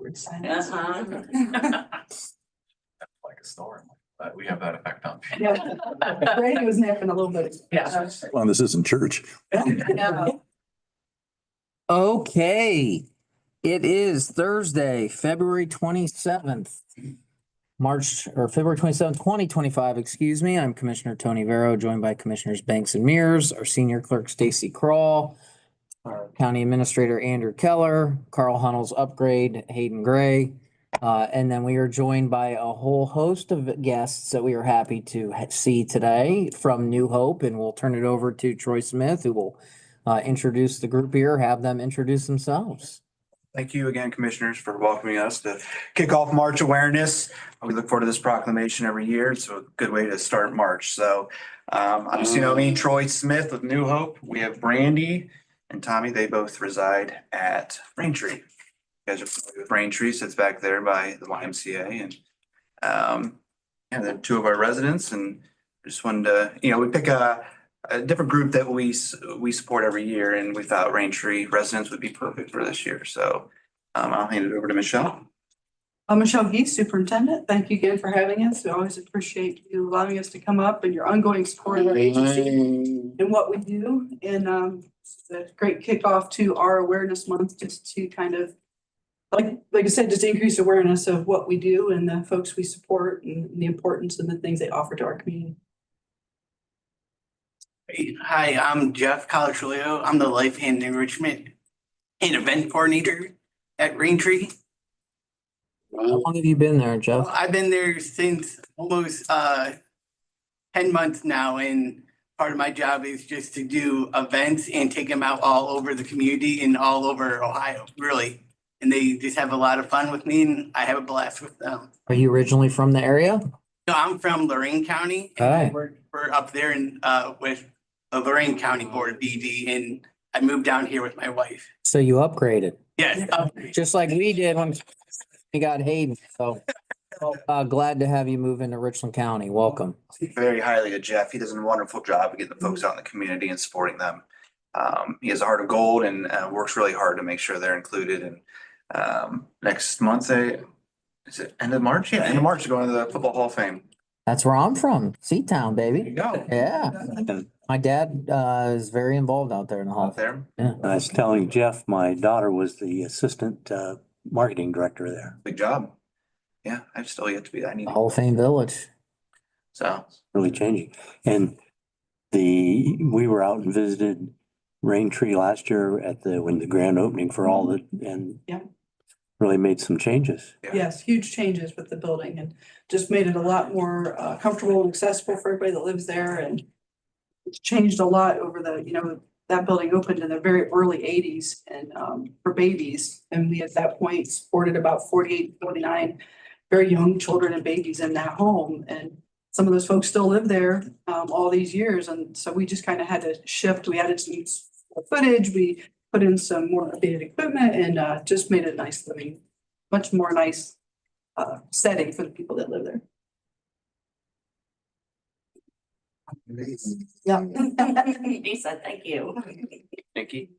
Uh-huh. Like a storm, but we have that effect on. Yeah. Brady was napping a little bit. Yeah. Well, this isn't church. Yeah. Okay, it is Thursday, February 27th, February 27th, 2025, excuse me. I'm Commissioner Tony Vero, joined by Commissioners Banks and Mears, our Senior Clerk Stacy Kroll, our County Administrator Andrew Keller, Carl Hunnell's upgrade, Hayden Gray. And then we are joined by a whole host of guests that we are happy to see today from New Hope, and we'll turn it over to Troy Smith, who will introduce the group here, have them introduce themselves. Thank you again, commissioners, for welcoming us to kick off March awareness. We look forward to this proclamation every year. It's a good way to start March. So obviously, you know me, Troy Smith with New Hope. We have Brandy and Tommy. They both reside at Braintree. You guys are familiar with Braintree, sits back there by the YMCA, and they're two of our residents. And I just wanted to, we pick a different group that we support every year, and we thought Braintree residents would be perfect for this year. So I'll hand it over to Michelle. I'm Michelle Geese, Superintendent. Thank you again for having us. We always appreciate you allowing us to come up and your ongoing support of our agency and what we do. And it's a great kickoff to our awareness month, just to kind of, like I said, just increase awareness of what we do and the folks we support and the importance and the things they offer to our community. Hi, I'm Jeff Colatrulio. I'm the Life and Enrichment and Event Coordinator at Braintree. How long have you been there, Jeff? I've been there since almost 10 months now, and part of my job is just to do events and take them out all over the community and all over Ohio, really. And they just have a lot of fun with me, and I have a blast with them. Are you originally from the area? So I'm from Lorain County. Hi. We're up there in with the Lorain County Board of BD, and I moved down here with my wife. So you upgraded, Yes, just like we did when we got Hayden. So glad to have you move into Richland County. Welcome. Speak very highly of Jeff. He does a wonderful job of getting the folks out in the community and supporting them. He has a heart of gold and works really hard to make sure they're included. And next month, is it end of March? Yeah, end of March, going to the Football Hall of Fame. That's where I'm from, Seatown, There you baby. go. Yeah, my dad is very involved out there in the hall. Out there. I was telling Jeff, my daughter was the assistant marketing director there. Big job. Yeah, I've still yet to be. I need. Hall of Fame Village. So Really changing. And we were out and visited Braintree last year when the grand opening for all the, and Yeah. really made some changes. Yes, huge changes with the building and just made it a lot more comfortable and accessible for everybody that lives there. And it's changed a lot over that building opened in the very early 80s and for babies. And we at that point supported about 48, 49 very young children and babies in that home. And some of those folks still live there all these years. And so we just kind of had to shift. We added some footage. We put in some more updated equipment and just made it nice living, much more nice setting for the people that live there. Yeah. Lisa, thank you. Nikki.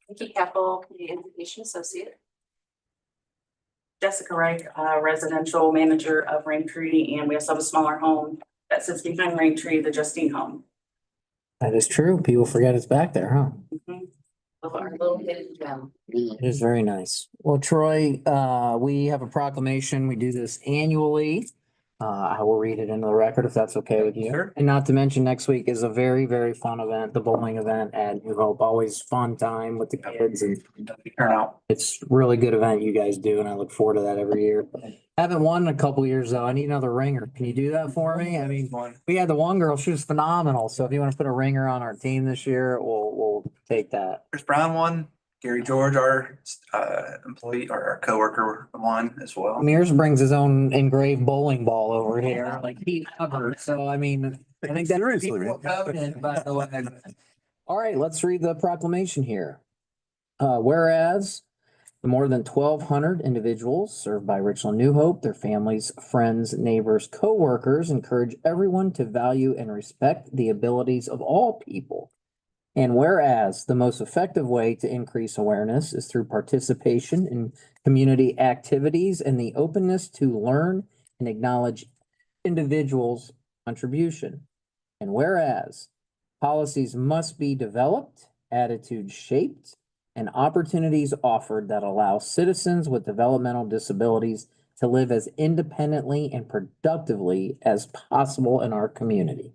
Nikki Keppel, Community Education Associate. Jessica Wright, Residential Manager of Braintree, and we also have a smaller home that sits behind Braintree, the Justine Home. That is true. People forget it's back there, huh? Our little hidden gem. It is very nice. Well, Troy, we have a proclamation. We do this annually. I will read it into the record if that's okay with you. Sure. And not to mention, next week is a very, very fun event, the bowling event at New Hope. Always fun time with the kids, and Turn out. it's really good event you guys do, and I look forward to that every year. Haven't won in a couple years though. I need another ringer. Can you do that for me? I mean, we had the one girl, she was phenomenal. So if you want to put a ringer on our team this year, we'll take that. Chris Brown won. Gary George, our employee or our coworker, won as well. Mears brings his own engraved bowling ball over here, like Pete Hubbard. So I mean, I think that's Seriously, man. by the way. All right, let's read the proclamation here. Whereas the more than 1,200 individuals served by Richland New Hope, their families, friends, neighbors, co-workers encourage everyone to value and respect the abilities of all people And whereas the most effective way to increase awareness is through participation in community activities and the openness to learn and acknowledge individuals' contribution. And whereas policies must be developed, attitudes shaped, and opportunities offered that allow citizens with developmental disabilities to live as independently and productively as possible in our community.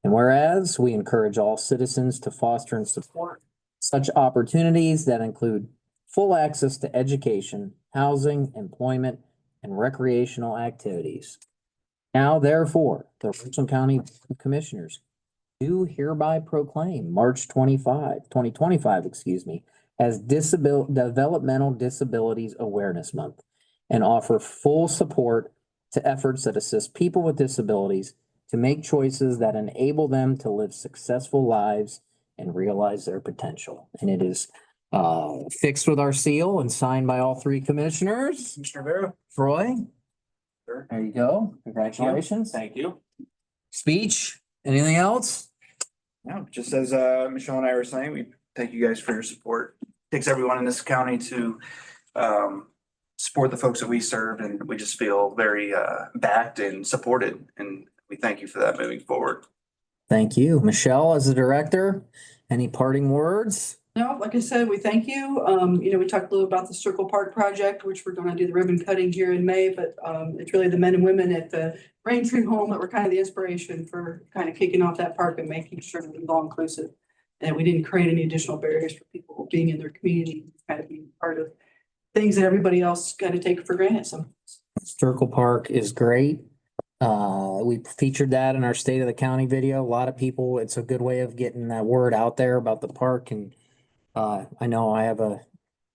And whereas we encourage all citizens to foster and support such opportunities that include full access to education, housing, employment, and recreational activities. Now therefore, the Richland County Commissioners do hereby proclaim March 2025, as Developmental Disabilities Awareness Month and offer full support to efforts that assist people with disabilities to make choices that enable them to live successful lives and realize their potential. And it is fixed with our seal and signed by all three commissioners. Commissioner Vero? Troy, Sure. there you go. Congratulations. Thank you. Speech, anything else? No, just as Michelle and I were saying, we thank you guys for your support. Takes everyone in this county to support the folks that we serve, and we just feel very backed and supported, and we thank you for that moving forward. Thank you. Michelle, as the director, any parting words? No, like I said, we thank you. We talked a little about the Circle Park project, which we're gonna do the ribbon cutting here in May, but it's really the men and women at the Raintree Home that were kind of the inspiration for kind of kicking off that park and making sure that it was all inclusive. And we didn't create any additional barriers for people being in their community, kind of being part of things that everybody else kind of take for granted. So Circle Park is great. We featured that in our State of the County video. A lot of people, it's a good way of getting that word out there about the park. And I know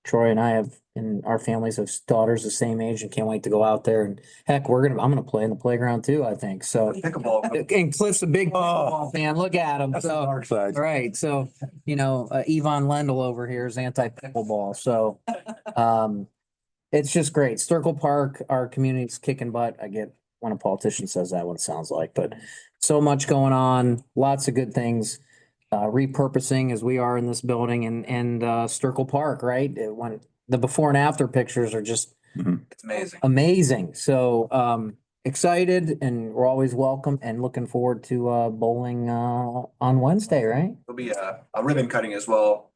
Troy and I have, and our families have daughters the same age and can't wait to go out there. And heck, I'm gonna play in the playground too, I think. So, Pickleball. and Cliff's a big pickleball fan. Look at him. That's the So, dark side. right. So, Yvonne Lendl over here is anti-pickleball. So, it's just great. Circle Park, our community's kicking butt. I get when a politician says that, what it sounds like, but so much going on, lots of good things. Repurposing as we are in this building and Circle Park, right? When the before and after pictures are just It's amazing. amazing. So, excited and we're always welcome and looking forward to, bowling, on Wednesday, right? There'll be a ribbon cutting as well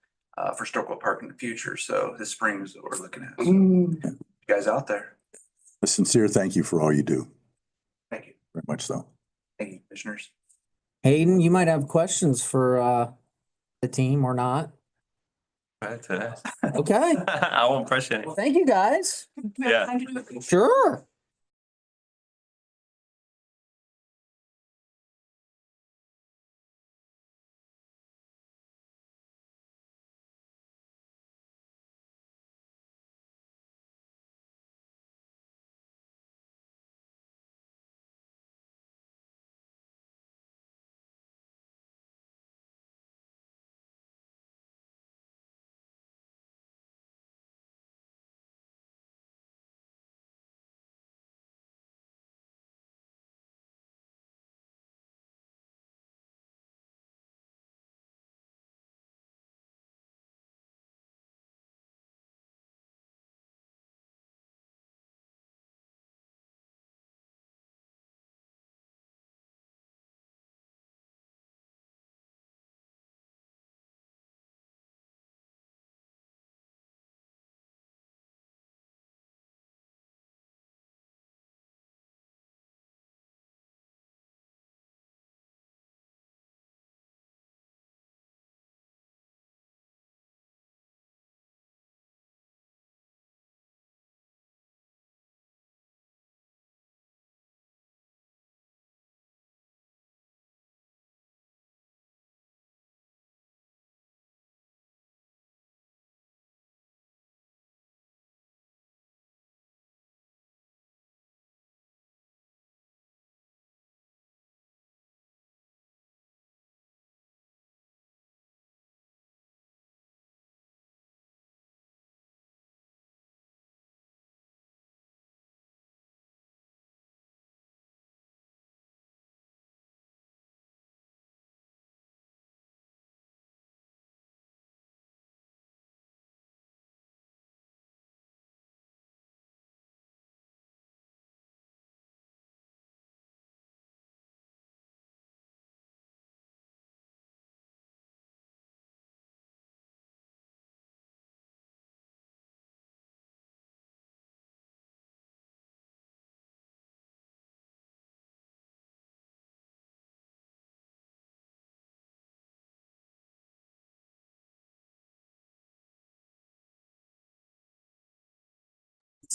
for Stockwell Park in the future. So this spring is what we're looking at. So you guys out there, A sincere thank you for all you do, thank you. very much so. Thank you, commissioners. Hayden, you might have questions for, the team or not. Today. Okay. I won't press you. Well, thank you, guys. Yeah. Time to do it. Sure.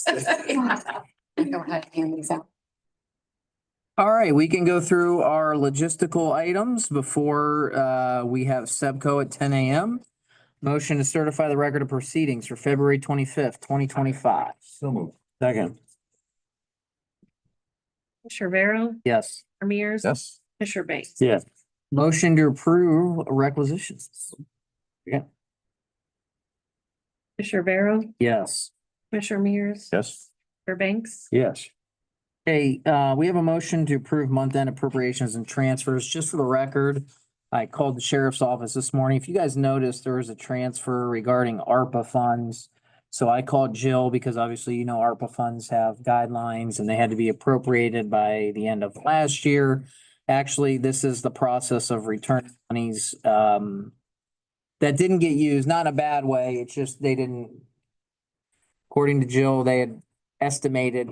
Go ahead, hand these out. All right, we can go through our logistical items before we have Sebco at 10 a.m. Motion to certify the record of proceedings for February 25th, 2025. So moved. Second, Commissioner Vero, Yes. Mears. Yes. Commissioner Banks. yes, Motion to approve requisitions. Commissioner Vero, Yes. Commissioner Mears. Yes. Commissioner Banks. yes, Hey, we have a motion to approve month-end appropriations and transfers. Just for the record, I called the sheriff's office this morning. If you guys noticed, there was a transfer regarding ARPA funds. So I called Jill because obviously, you know, ARPA funds have guidelines and they had to be appropriated by the end of last year. Actually, this is the process of returning monies that didn't get used, not in a bad way. It's just they didn't, according to Jill, they had estimated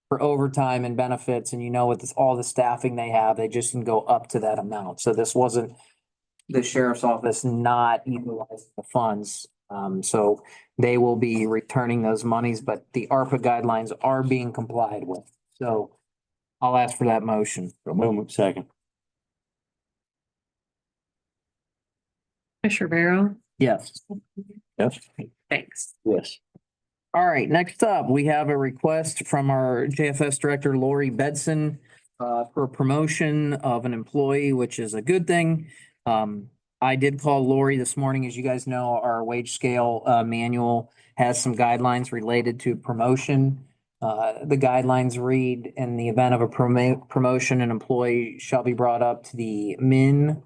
for overtime and benefits, and you know, with this, all the staffing they have, they just didn't go up to that amount. So this wasn't the sheriff's office not utilizing the funds. So they will be returning those monies, but the ARPA guidelines are being complied with. So I'll ask for that motion. So moved. move second, Commissioner Vero, Yes. Yes. Banks. yes, All right, next up, we have a request from our JFS Director Lori Bedson for a promotion of an employee, which is a good thing. I did call Lori this morning. As you guys know, our wage scale manual has some guidelines related to promotion. The guidelines read, in the event of a promotion, an employee shall be brought up to the min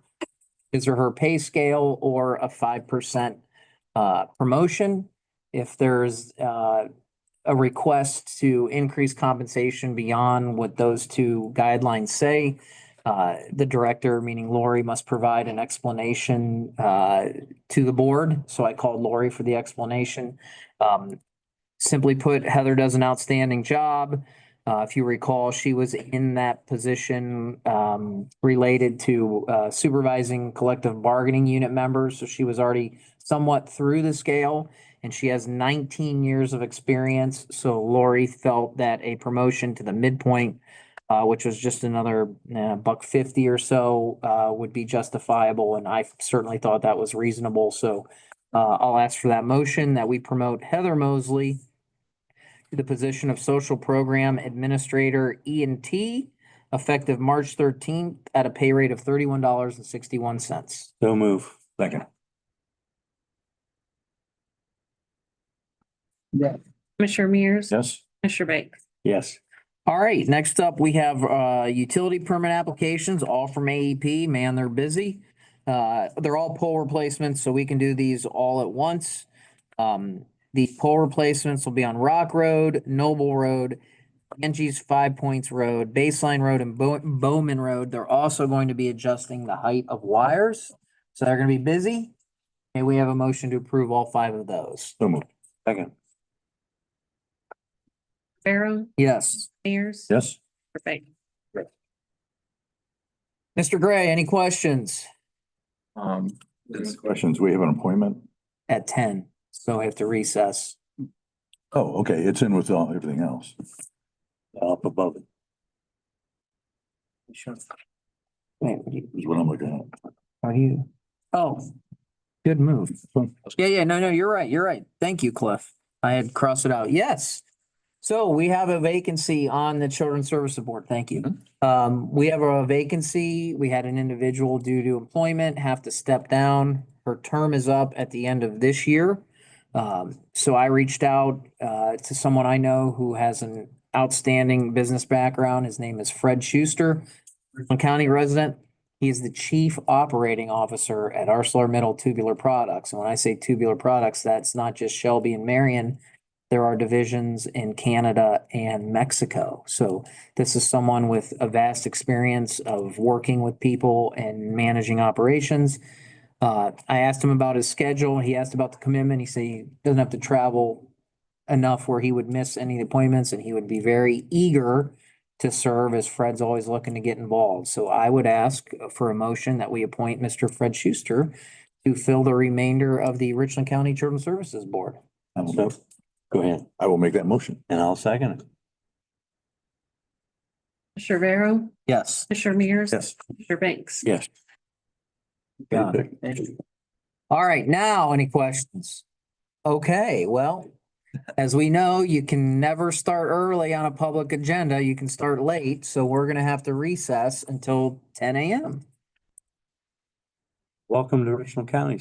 his or her pay scale or a 5% promotion. If there's a request to increase compensation beyond what those two guidelines say, the director, meaning Lori, must provide an explanation to the board. So I called Lori for the explanation. Simply put, Heather does an outstanding job. If you recall, she was in that position related to supervising collective bargaining unit members. So she was already somewhat through the scale, and she has 19 years of experience. So Lori felt that a promotion to the midpoint, which was just another $150 or so, would be justifiable. And I certainly thought that was reasonable. So I'll ask for that motion that we promote Heather Mosley to the position of Social Program Administrator E&T, effective March 13th at a pay rate of $31.61. so move, Second. Commissioner Mears. Yes. Commissioner Banks. yes, All right, next up, we have utility permit applications, all from AEP. Man, they're busy. They're all pole replacements, so we can do these all at once. The pole replacements will be on Rock Road, Noble Road, Angie's 5 Points Road, Baseline Road, and Bowman Road. They're also going to be adjusting the height of wires, so they're gonna be busy. And we have a motion to approve all 5 of those. So moved. second, Vero, Yes. Mears. Yes. Banks. Mr. Gray, any questions? This- Questions? We have an appointment? At 10, so I have to recess. Oh, okay. It's in with everything else. up above it. Sure. Wait, what do you? Is what I'm looking at. Are you? Oh, good move. Yeah, no, you're right. Thank you, Cliff. I had crossed it out. Yes. So we have a vacancy on the Children's Services Board. Thank you. We have a vacancy. We had an individual due to employment have to step down. Her term is up at the end of this year. So I reached out to someone I know who has an outstanding business background. His name is Fred Schuster, Richland County resident. He is the Chief Operating Officer at ArcelorMittal Tubular Products. And when I say tubular products, that's not just Shelby and Marion. There are divisions in Canada and Mexico. So this is someone with a vast experience of working with people and managing operations. I asked him about his schedule. He asked about the commitment. He said he doesn't have to travel enough where he would miss any appointments, and he would be very eager to serve, as Fred's always looking to get involved. So I would ask for a motion that we appoint Mr. Fred Schuster to fill the remainder of the Richland County Children's Services Board. So Go ahead, I will make that motion. and I'll second it. Commissioner Vero, Yes. Commissioner Mears. Yes. Commissioner Banks. Yes. Got it. All right, now any questions? Okay, well, as we know, you can never start early on a public agenda. You can start late, so we're gonna have to recess until 10 a.m. Welcome to Richland County.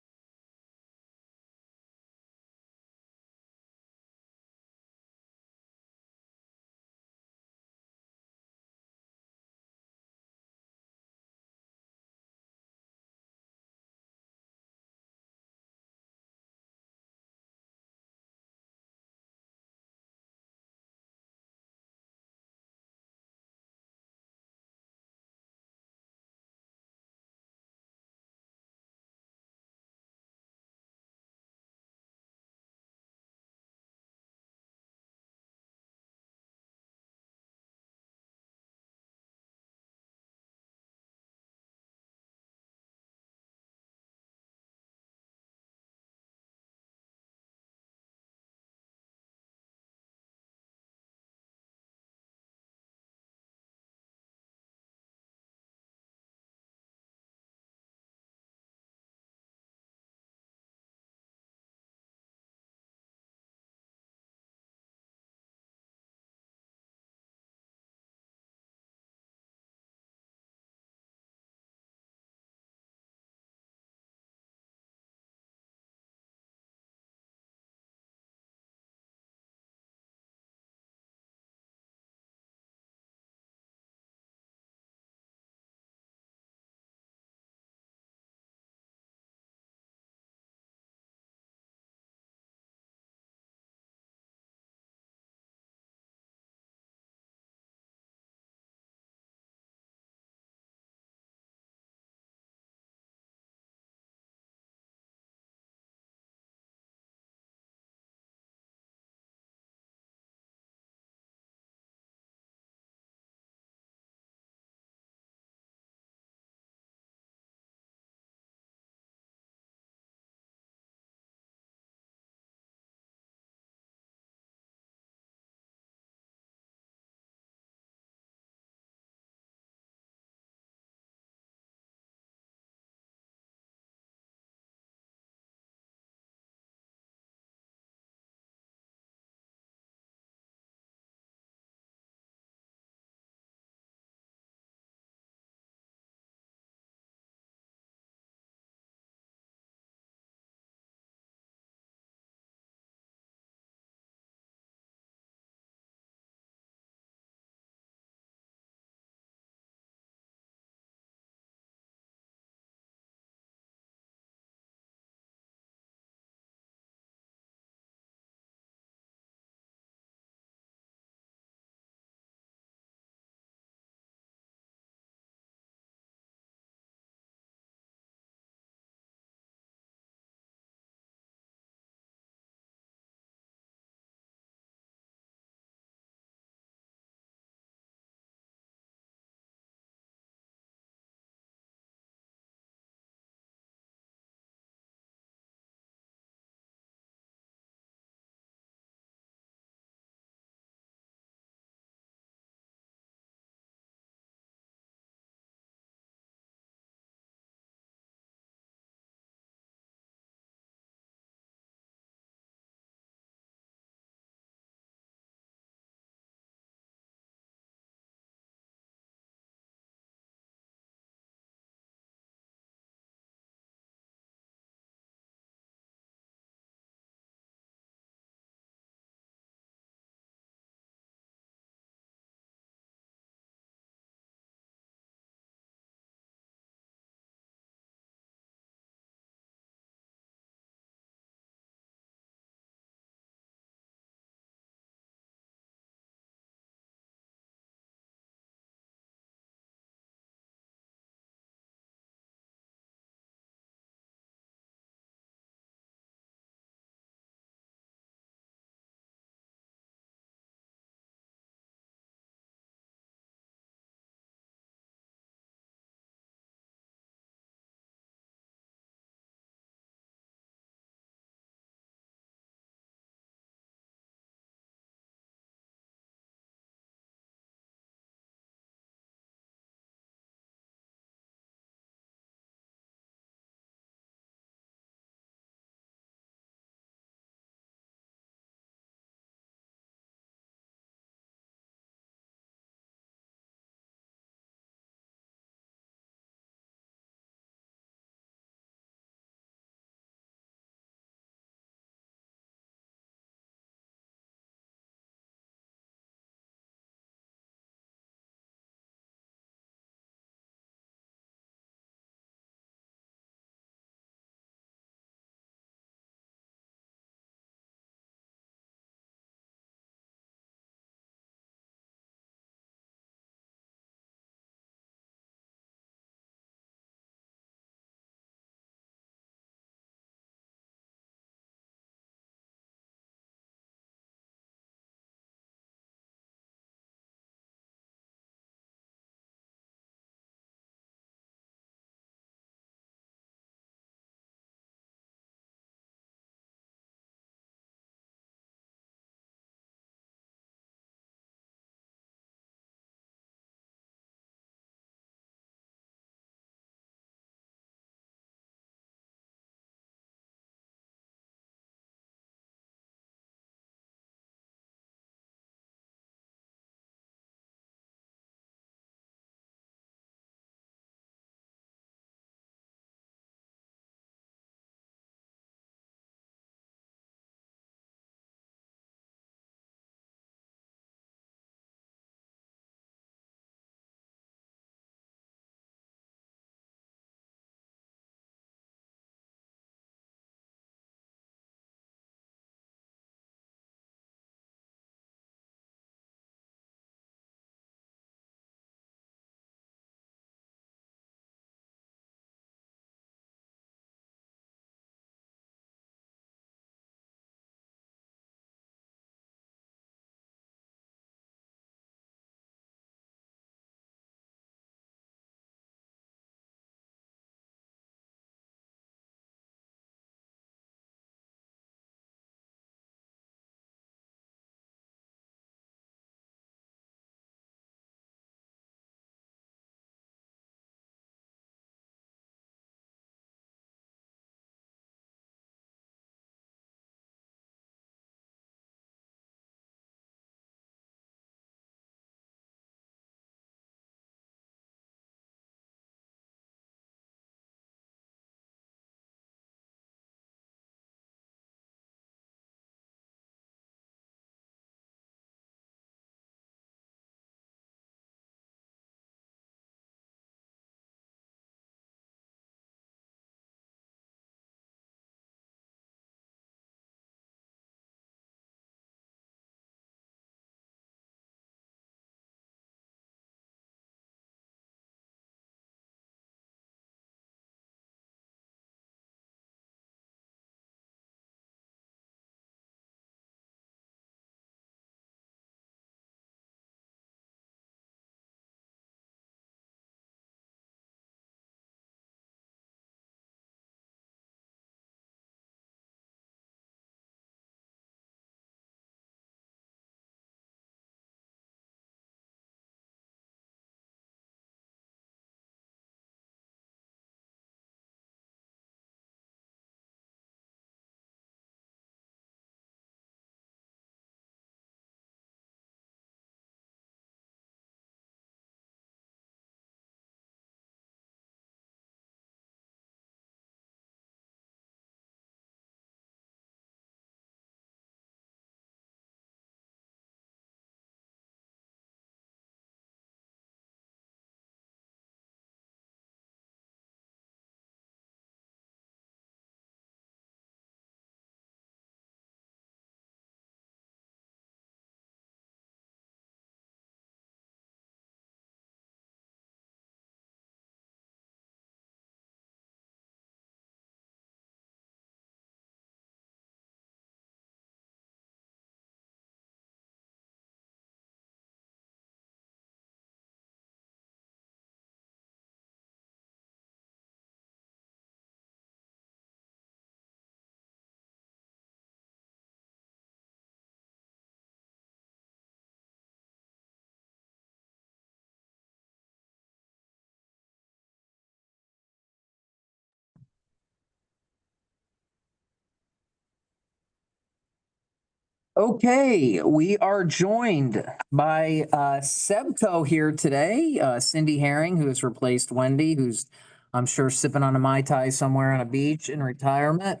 Okay, we are joined by Sebco here today. Cindy Herring, who has replaced Wendy, who's I'm sure sipping on a Mai Tai somewhere on a beach in retirement.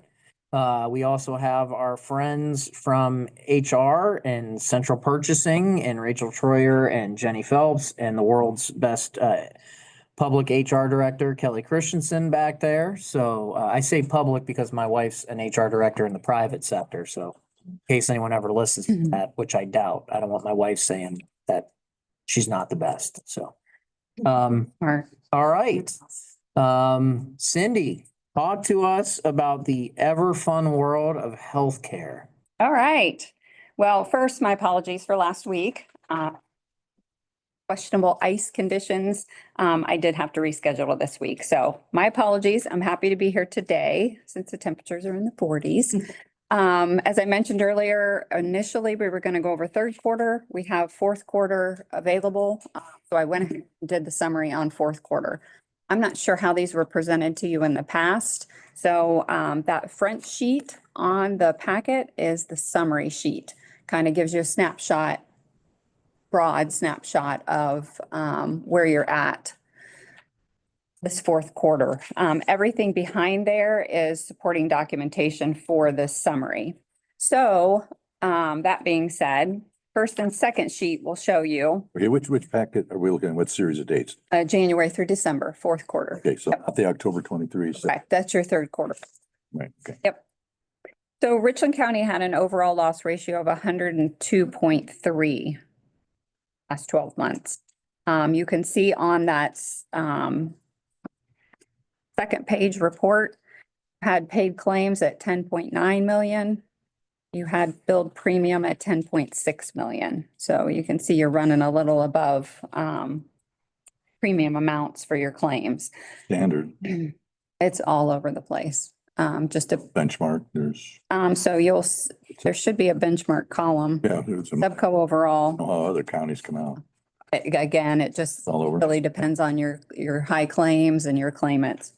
We also have our friends from HR and Central Purchasing and Rachel Troyer and Jenny Phelps and the world's best public HR director, Kelly Christensen back there. So I say public because my wife's an HR director in the private sector. So in case anyone ever listens to that, which I doubt, I don't want my wife saying that she's not the best. So, Or all right. Cindy, talk to us about the ever fun world of healthcare. all right. Well, first, my apologies for last week. Questionable ice conditions. I did have to reschedule this week. So my apologies. I'm happy to be here today since the temperatures are in the 40s. As I mentioned earlier, initially we were going to go over third quarter. We have fourth quarter available. So I went ahead and did the summary on fourth quarter. I'm not sure how these were presented to you in the past. So that front sheet on the packet is the summary sheet. Kind of gives you a snapshot, broad snapshot of where you're at this fourth quarter. Everything behind there is supporting documentation for this summary. So that being said, first and second sheet will show you Okay, which packet are we looking at? What series of dates? January through December, fourth quarter. Okay, so not the October 23. So- Okay, that's your third quarter. Right, okay. So Richland County had an overall loss ratio of 102.3 last 12 months. You can see on that second page report, had paid claims at 10.9 million. You had billed premium at 10.6 million. So you can see you're running a little above premium amounts for your claims. Standard It's all over the place. Just a, benchmark, there's, so there should be a benchmark column. yeah, there's some, Subco overall, how other counties come out again, it just all over. really depends on your high claims and your claimants.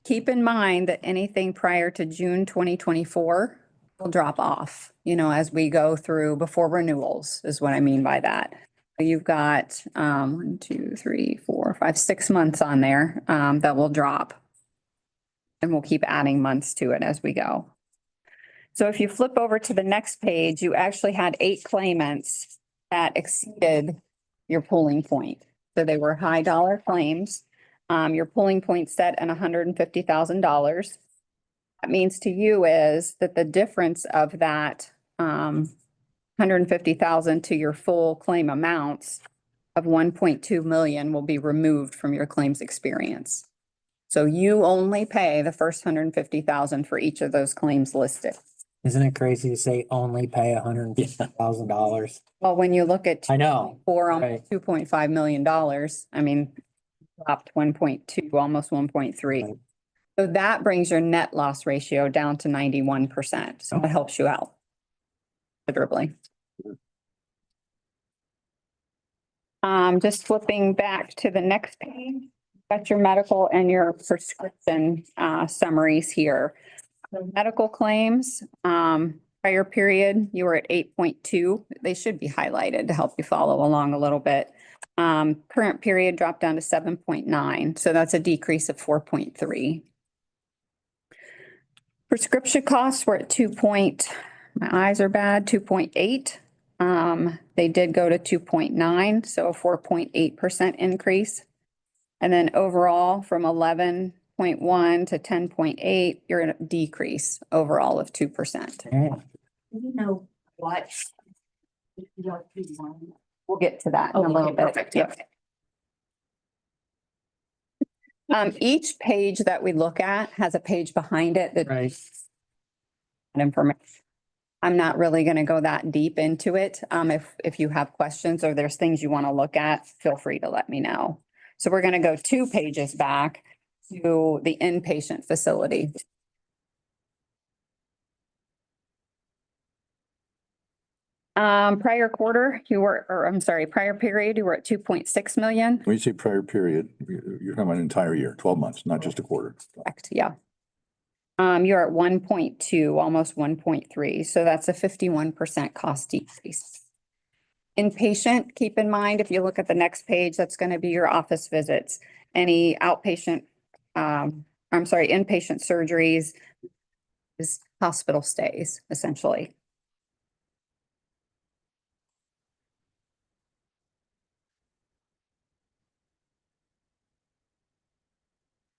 Keep in mind that anything prior to June 2024 will drop off, as we go through before renewals is what I mean by that. You've got 1, 2, 3, 4, 5, 6 months on there that will drop. And we'll keep adding months to it as we go. So if you flip over to the next page, you actually had 8 claimants that exceeded your pooling point. So they were high dollar claims. Your pooling point set at $150,000. That means to you is that the difference of that 150,000 to your full claim amounts of 1.2 million will be removed from your claims experience. So you only pay the first 150,000 for each of those claims listed. Isn't it crazy to say only pay $150,000? Well, when you look at I know. for Right. $2.5 million, I mean, dropped 1.2, almost 1.3. Right. So that brings your net loss ratio down to 91%. So it helps you out considerably. Just flipping back to the next page, got your medical and your prescription summaries here. The medical claims, prior period, you were at 8.2. They should be highlighted to help you follow along a little bit. Current period dropped down to 7.9, so that's a decrease of 4.3. Prescription costs were at my eyes are bad, 2.8. They did go to 2.9, so a 4.8% increase. And then overall from 11.1 to 10.8, you're in a decrease overall of 2%. You know what? We'll get to that in a Oh, little okay, bit. perfect, Yep. Each page that we look at has a page behind it that Right. information. I'm not really going to go that deep into it. If you have questions or there's things you want to look at, feel free to let me know. So we're going to go 2 pages back to the inpatient facility. Prior period, you were at 2.6 million. When you say prior period, you're talking about an entire year, 12 months, not just a quarter. Correct, yeah. You're at 1.2, almost 1.3, so that's a 51% cost decrease. Inpatient, keep in mind, if you look at the next page, that's going to be your office visits. Any outpatient, inpatient surgeries is hospital stays, essentially.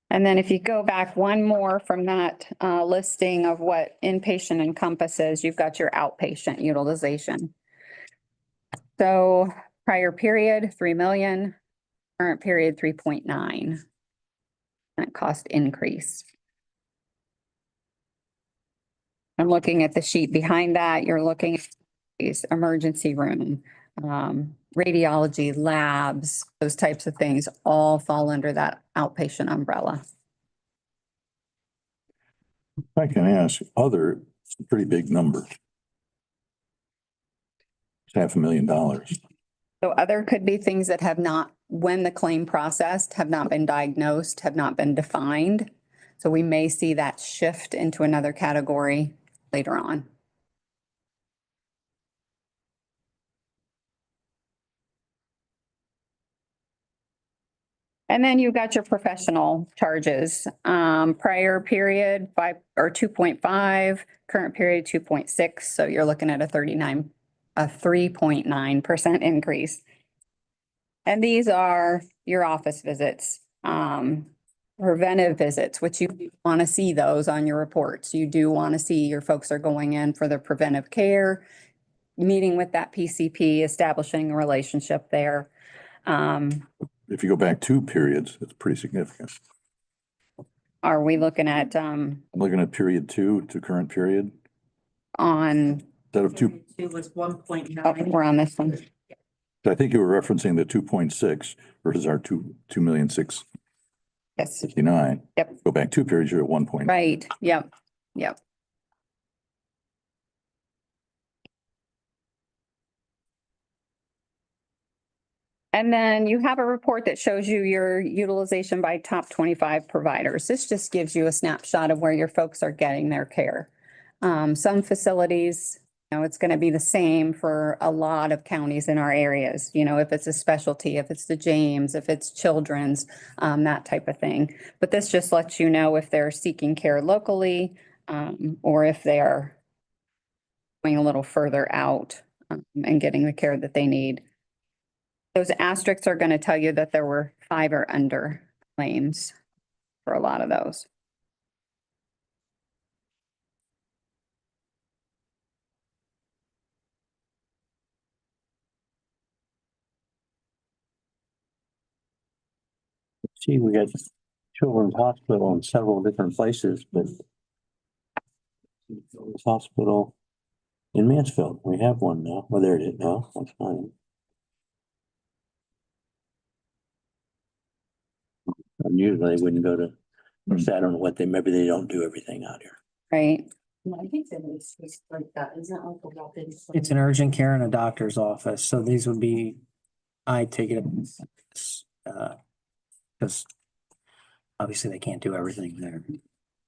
And then if you go back one more from that listing of what inpatient encompasses, you've got your outpatient utilization. So prior period, 3 million, current period, 3.9. That cost increase. I'm looking at the sheet behind that. You're looking at these emergency room, radiology, labs, those types of things all fall under that outpatient umbrella. If I can ask, it's a pretty big number. It's $500,000. So other could be things that have not, when the claim processed, have not been diagnosed, have not been defined. So we may see that shift into another category later on. And then you've got your professional charges, prior period 2.5, current period 2.6. So you're looking at a 3.9% increase. And these are your office visits, preventive visits, which you want to see those on your reports. You do want to see your folks are going in for their preventive care, meeting with that PCP, establishing a relationship there. If you go back 2 periods, it's pretty significant. Are we looking at, I'm looking at period 2 to current period. on, Instead of 2, It was 1.9. oh, we're on this one. I think you were referencing the 2.6 versus our 2,669,000. Yes, Yep. Go back 2 periods, you're at 1. right, yep, yep. And then you have a report that shows you your utilization by top 25 providers. This just gives you a snapshot of where your folks are getting their care. Some facilities, it's going to be the same for a lot of counties in our areas. If it's a specialty, if it's the James, if it's children's, that type of thing. But this just lets you know if they're seeking care locally, or if they are going a little further out, and getting the care that they need. Those asterisks are going to tell you that there were 5 or under claims for a lot of those. See, we got Children's Hospital in several different places, but Children's Hospital in Mansfield, we have one now. Well, there it is now. That's fine. And usually they wouldn't go to, I don't know what maybe they don't do everything out here. Right. I think that it's just like that, isn't it? Like a walk-in. It's an urgent care in a doctor's office, so these would be, I take it, because obviously they can't do everything there.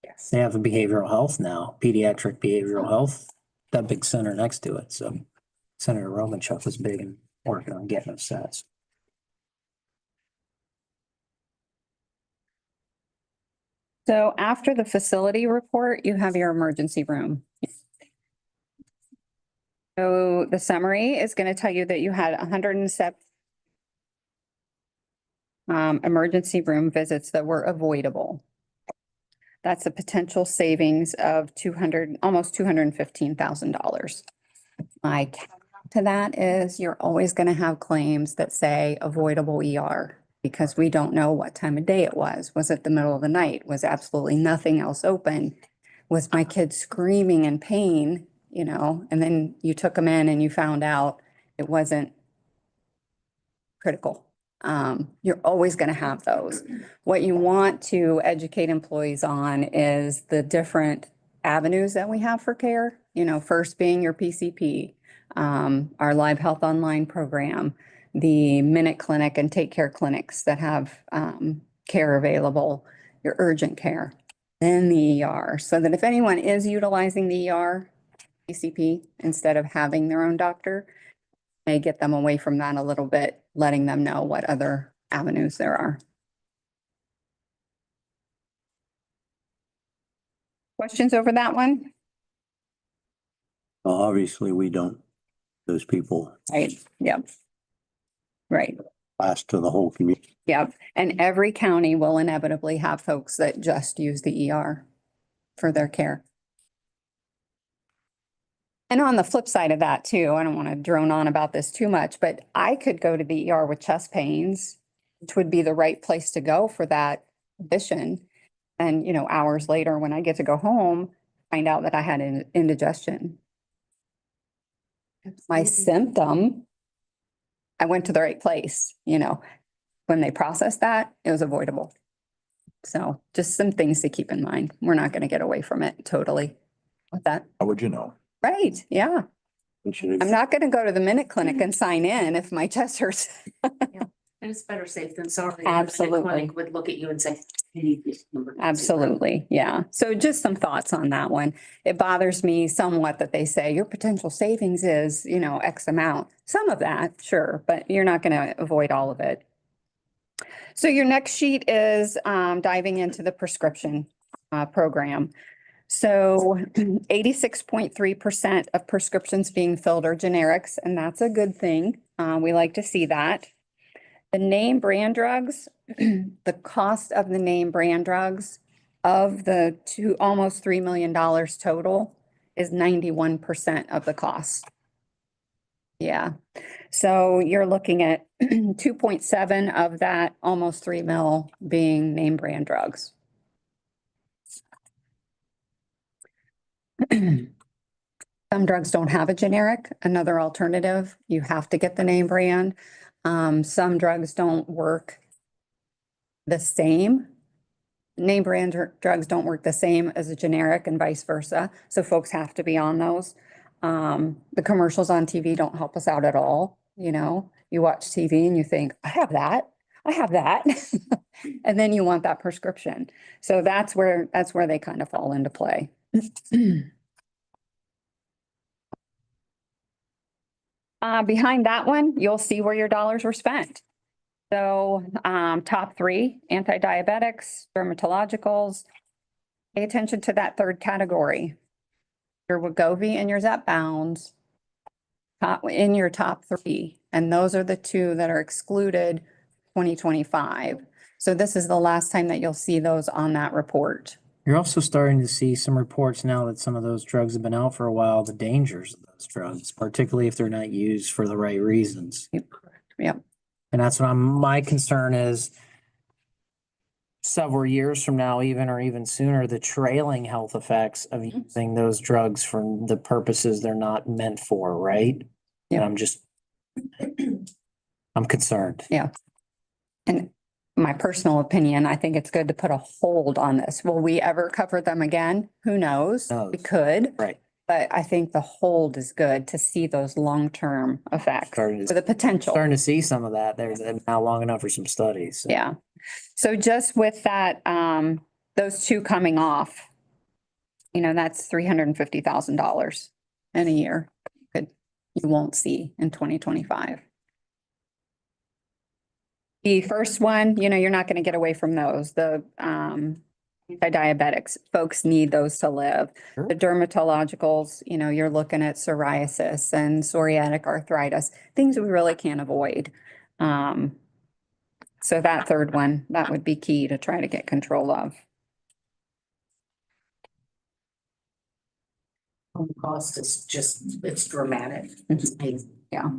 Yes. They have the behavioral health now, pediatric behavioral health, that big center next to it, so Senator Romanchuk was big and working on getting us sets. So after the facility report, you have your emergency room. So the summary is going to tell you that you had 107 emergency room visits that were avoidable. That's a potential savings of almost $215,000. My caveat to that is you're always going to have claims that say avoidable ER, because we don't know what time of day it was. Was it the middle of the night? Was absolutely nothing else open? Was my kid screaming in pain, and then you took them in and you found out it wasn't critical. You're always going to have those. What you want to educate employees on is the different avenues that we have for care, first being your PCP, our Live Health Online program, the Minute Clinic and Take Care clinics that have care available, your urgent care. then the ER, so that if anyone is utilizing the ER, PCP, instead of having their own doctor, may get them away from that a little bit, letting them know what other avenues there are. Questions over that one? Well, obviously, we don't, those people Right, yep. Right, last to the whole community. yep. And every county will inevitably have folks that just use the ER for their care. And on the flip side of that too, I don't want to drone on about this too much, but I could go to the ER with chest pains, which would be the right place to go for that condition. And, you know, hours later, when I get to go home, find out that I had an indigestion. My symptom, I went to the right place, you know, when they processed that, it was avoidable. So just some things to keep in mind. We're not going to get away from it totally with that. How would you know? Right, yeah. We should I'm not gonna go to the Minute Clinic and sign in if my chest hurts. And it's better safe than sorry. Absolutely. The clinic would look at you and say, "You need this number." Absolutely, yeah. So just some thoughts on that one. It bothers me somewhat that they say your potential savings is, you know, X amount. Some of that, sure, but you're not gonna avoid all of it. So your next sheet is diving into the prescription program. So 86.3% of prescriptions being filled are generics, and that's a good thing. We like to see that. The name brand drugs, the cost of the name brand drugs of the almost $3 million total is 91% of the cost. Yeah, so you're looking at 2.7 of that, almost 3 mil being name brand drugs. Some drugs don't have a generic, another alternative, you have to get the name brand. Some drugs don't work the same. Name brand drugs don't work the same as a generic and vice versa, so folks have to be on those. The commercials on TV don't help us out at all, you know? You watch TV and you think, I have that. And then you want that prescription. So that's where they kind of fall into play. Behind that one, you'll see where your dollars were spent. So, top 3, anti-diabetics, dermatologicals. Pay attention to that third category. Your Wegovy and your Zepbound in your top 3. And those are the 2 that are excluded 2025. So this is the last time that you'll see those on that report. You're also starting to see some reports now that some of those drugs have been out for a while, the dangers of those drugs, particularly if they're not used for the right reasons. Yep. And that's what my concern is several years from now, even sooner, the trailing health effects of using those drugs for the purposes they're not meant for, right? Yeah. And I'm concerned. Yeah. And my personal opinion, I think it's good to put a hold on this. Will we ever cover them again? Who knows? Knows. We could. Right. But I think the hold is good to see those long-term effects Starting for the potential. to see some of that. There's now long enough for some studies. So. Yeah. So just with that, those 2 coming off, you know, that's $350,000 in a year. You won't see in 2025. The first one, you know, you're not going to get away from those. The anti-diabetics, folks need those to live. Sure. The dermatologicals, you know, you're looking at psoriasis and psoriatic arthritis, things we really can't avoid. So that third one, that would be key to try to get control of. Cost is just, it's dramatic. Yeah.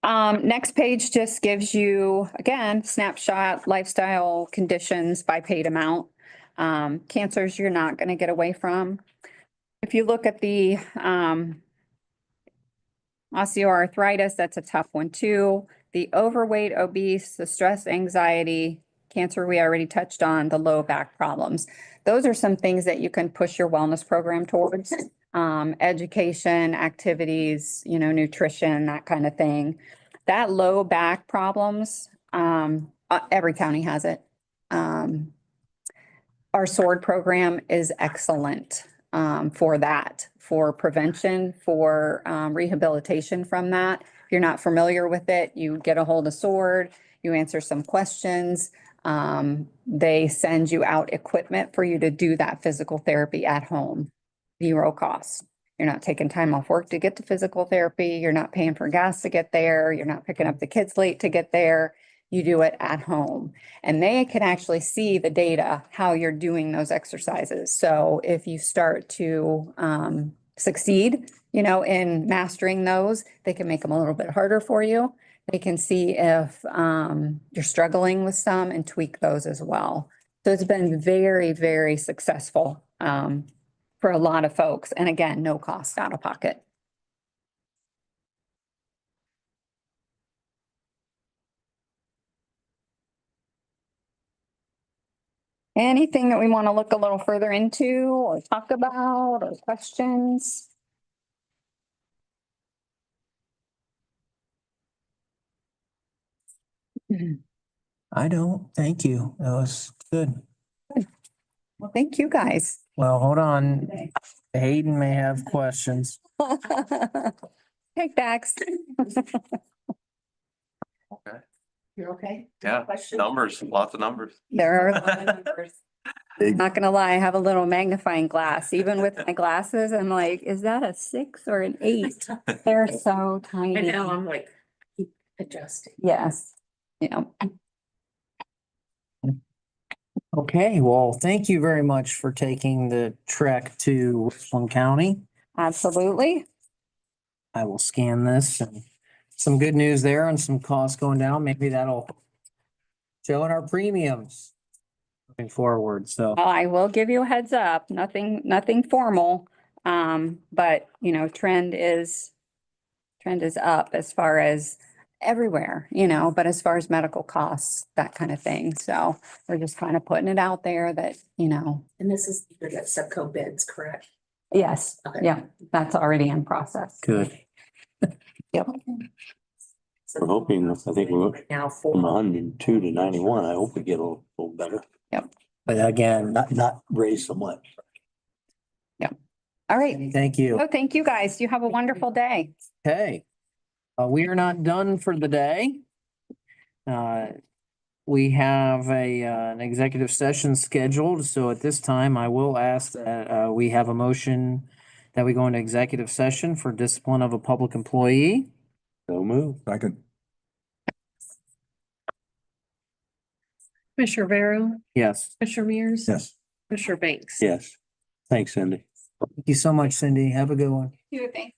Next page just gives you, again, snapshot, lifestyle conditions by paid amount. Cancers you're not going to get away from. If you look at the osteoarthritis, that's a tough one too. The overweight, obese, the stress, anxiety, cancer we already touched on, the low back problems. Those are some things that you can push your wellness program towards. Education, activities, you know, nutrition, that kind of thing. That low back problems, every county has it. Our SWORD program is excellent for that, for prevention, for rehabilitation from that. If you're not familiar with it, you get a hold of SWORD, you answer some questions. They send you out equipment for you to do that physical therapy at home, 0 cost. You're not taking time off work to get to physical therapy. You're not paying for gas to get there. You're not picking up the kids late to get there. You do it at home. And they can actually see the data, how you're doing those exercises. So if you start to succeed, in mastering those, they can make them a little bit harder for you. They can see if you're struggling with some and tweak those as well. So it's been very, very successful for a lot of folks. And again, no cost out of pocket. Anything that we want to look a little further into or talk about or questions? I don't, thank you. That was good. Well, thank you guys. Well, hold on. Hayden may have questions. Take backs. Okay. You're okay? Yeah, Question? numbers, lots of numbers. There are a lot of numbers. Not gonna lie, I have a little magnifying glass. Even with my glasses, I'm like, is that a 6 or an 8? They're so I tiny. know, I'm like, keep adjusting. Yes. Okay, well, thank you very much for taking the trek to Richland County. Absolutely. I will scan this and some good news there and some costs going down. Maybe that'll show in our premiums moving forward. So, Well, I will give you a heads up, nothing formal. But trend is up as far as everywhere, but as far as medical costs, that kind of thing. So we're just kind of putting it out there that, And this is, you get Subco bids, correct? yes, Okay. yeah, that's already in process. good. Yep. So We're hoping, I think we're right now from for, 102 to 91. I hope we get a little better. But again, Not raise so much. All right. thank you. Oh, thank you guys. You have a wonderful day. Okay. We are not done for the day. We have an executive session scheduled, so at this time, I will ask that we have a motion that we go into executive session for discipline of a public employee. So move. Second. Commissioner Vero, Yes. Commissioner Mears. Yes. Commissioner Banks. Yes. Thanks, Cindy. Thank you so much, Cindy. Have a good one. Thanks.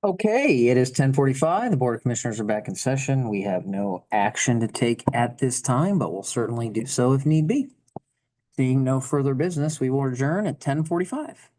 Okay, it is 10:45. The Board of Commissioners are back in session. We have no action to take at this time, but we'll certainly do so if need be. Seeing no further business, we will adjourn at 10:45.